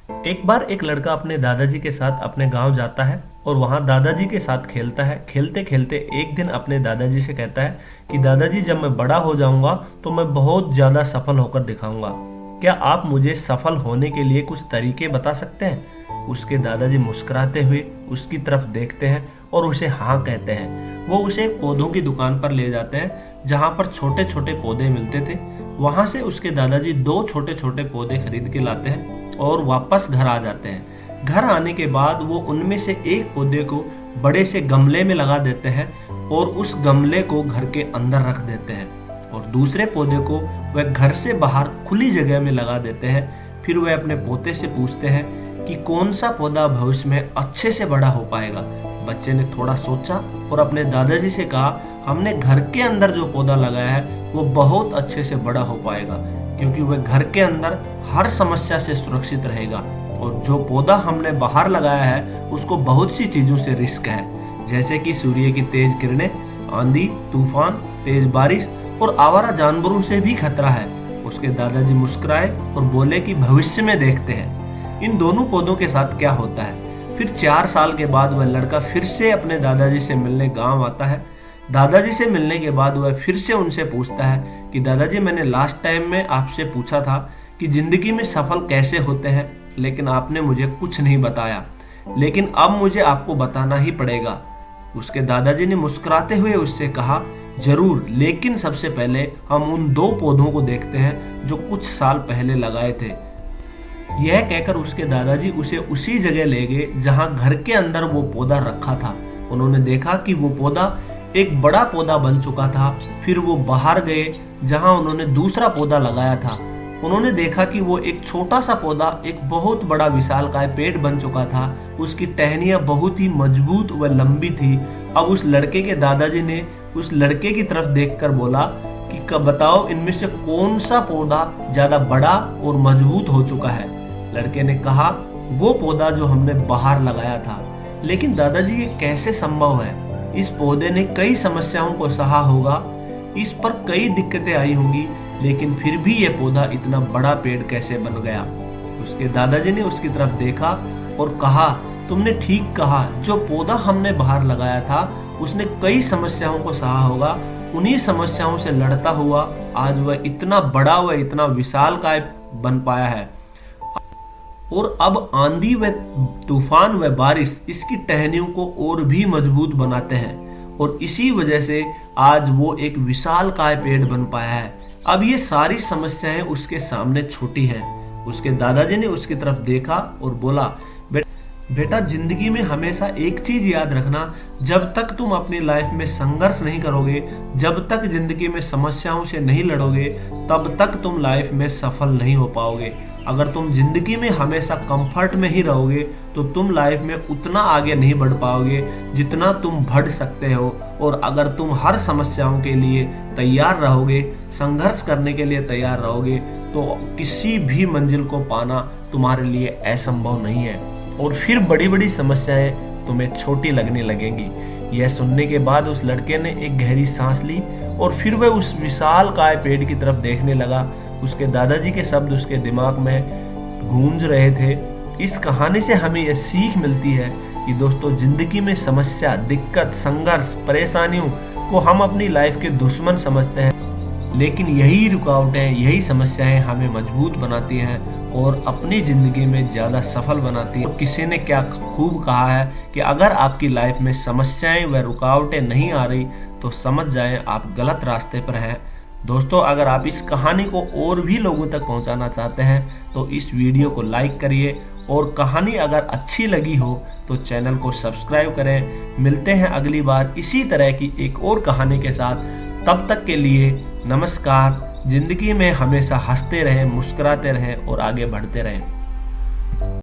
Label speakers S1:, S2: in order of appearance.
S1: एक बार एक लड़का अपने दादाजी के साथ अपने गांव जाता है और वहां दादाजी के साथ खेलता है। खेलते खेलते एक दिन अपने दादाजी से कहता है कि दादाजी, जब मैं बड़ा हो जाऊंगा तो मैं बहुत ज्यादा सफल होकर दिखाऊंगा। क्या आप मुझे सफल होने के लिए कुछ तरीके बता सकते हैं? उसके दादाजी मुस्कुराते हुए उसकी तरफ देखते हैं और उसे हाँ कहते हैं। वो उसे पौधों की दुकान पर ले जाते हैं जहाँ पर छोटे छोटे पौधे मिलते थे। वहां से उसके दादाजी 2 छोटे छोटे पौधे खरीद के लाते हैं और वापस घर आ जाते हैं। घर आने के बाद वो उनमें से एक पौधे को बड़े से गमले में लगा देते हैं और उस गमले को घर के अंदर रख देते हैं और दूसरे पौधे को वह घर से बाहर खुली जगह में लगा देते हैं। फिर वह अपने पोते से पूछते हैं कि कौन सा पौधा भविष्य में अच्छे से बड़ा हो पाएगा। बच्चे ने थोड़ा सोचा और अपने दादाजी से कहा, हमने घर के अंदर जो पौधा लगाया है वो बहुत अच्छे से बड़ा हो पाएगा, क्योंकि वह घर के अंदर हर समस्या से सुरक्षित रहेगा। और जो पौधा हमने बाहर लगाया है उसको बहुत सी चीजों से रिस्क है, जैसे कि सूर्य की तेज किरणें, आंधी तूफान, तेज बारिश और आवारा जानवरों से भी खतरा है। उसके दादाजी मुस्कुराए और बोले कि भविष्य में देखते हैं इन दोनों पौधों के साथ क्या होता है। फिर 4 साल के बाद वह लड़का फिर से अपने दादाजी से मिलने गांव आता है। दादाजी से मिलने के बाद वह फिर से उनसे पूछता है कि दादाजी, मैंने लास्ट टाइम में आपसे पूछा था कि जिंदगी में सफल कैसे होते हैं, लेकिन आपने मुझे कुछ नहीं बताया, लेकिन अब मुझे आपको बताना ही पड़ेगा। उसके दादाजी ने मुस्कुराते हुए उससे कहा, जरूर, लेकिन सबसे पहले हम उन 2 पौधों को देखते हैं जो कुछ साल पहले लगाए थे। यह कहकर उसके दादाजी उसे उसी जगह ले गए जहां घर के अंदर वो पौधा रखा था। उन्होंने देखा कि वो पौधा एक बड़ा पौधा बन चुका था। फिर वो बाहर गए जहां उन्होंने दूसरा पौधा लगाया था। उन्होंने देखा कि वो एक छोटा सा पौधा एक बहुत बड़ा विशालकाय पेड़ बन चुका था। उसकी टहनियां बहुत ही मजबूत व लंबी थी। अब उस लड़के के दादाजी ने उस लड़के की तरफ देखकर बोला कि बताओ, इनमें से कौन सा पौधा ज्यादा बड़ा और मजबूत हो चुका है। लड़के ने कहा, वो पौधा जो हमने बाहर लगाया था। लेकिन दादाजी, ये कैसे संभव है? इस पौधे ने कई समस्याओं को सहा होगा, इस पर कई दिक्कतें आई होंगी, लेकिन फिर भी ये पौधा इतना बड़ा पेड़ कैसे बन गया? उसके दादाजी ने उसकी तरफ देखा और कहा, तुमने ठीक कहा, जो पौधा हमने बाहर लगाया था उसने कई समस्याओं को सहा होगा। उन्हीं समस्याओं से लड़ता हुआ आज वह इतना बड़ा व इतना विशालकाय बन पाया है। और अब आंधी व तूफान व बारिश इसकी टहनियों को और भी मजबूत बनाते हैं और इसी वजह से आज वो एक विशालकाय पेड़ बन पाया है। अब ये सारी समस्याएं उसके सामने छोटी हैं। उसके दादाजी ने उसकी तरफ देखा और बोला, बेटा, जिंदगी में हमेशा एक चीज याद रखना, जब तक तुम अपनी लाइफ में संघर्ष नहीं करोगे, जब तक जिंदगी में समस्याओं से नहीं लड़ोगे, तब तक तुम लाइफ में सफल नहीं हो पाओगे। अगर तुम जिंदगी में हमेशा कंफर्ट में ही रहोगे तो तुम लाइफ में उतना आगे नहीं बढ़ पाओगे जितना तुम बढ़ सकते हो। और अगर तुम हर समस्याओं के लिए तैयार रहोगे, संघर्ष करने के लिए तैयार रहोगे, तो किसी भी मंजिल को पाना तुम्हारे लिए असंभव नहीं है और फिर बड़ी बड़ी समस्याएं तुम्हें छोटी लगने लगेंगी। यह सुनने के बाद उस लड़के ने एक गहरी सांस ली और फिर वह उस विशालकाय पेड़ की तरफ देखने लगा। उसके दादाजी के शब्द उसके दिमाग में गूंज रहे थे। इस कहानी से हमें यह सीख मिलती है कि दोस्तों, जिंदगी में समस्या, दिक्कत, संघर्ष, परेशानियों को हम अपनी लाइफ के दुश्मन समझते हैं, लेकिन यही रुकावटें, यही समस्याएं हमें मजबूत बनाती हैं और अपनी जिंदगी में ज्यादा सफल बनाती है। किसी ने क्या खूब कहा है कि अगर आपकी लाइफ में समस्याएं व रुकावटें नहीं आ रही तो समझ जाएं आप गलत रास्ते पर हैं। दोस्तों, अगर आप इस कहानी को और भी लोगों तक पहुंचाना चाहते हैं तो इस वीडियो को लाइक करिए और कहानी अगर अच्छी लगी हो तो चैनल को सब्सक्राइब करें। मिलते हैं अगली बार इसी तरह की एक और कहानी के साथ। तब तक के लिए नमस्कार। जिंदगी में हमेशा हंसते रहें, मुस्कुराते रहें और आगे बढ़ते रहें।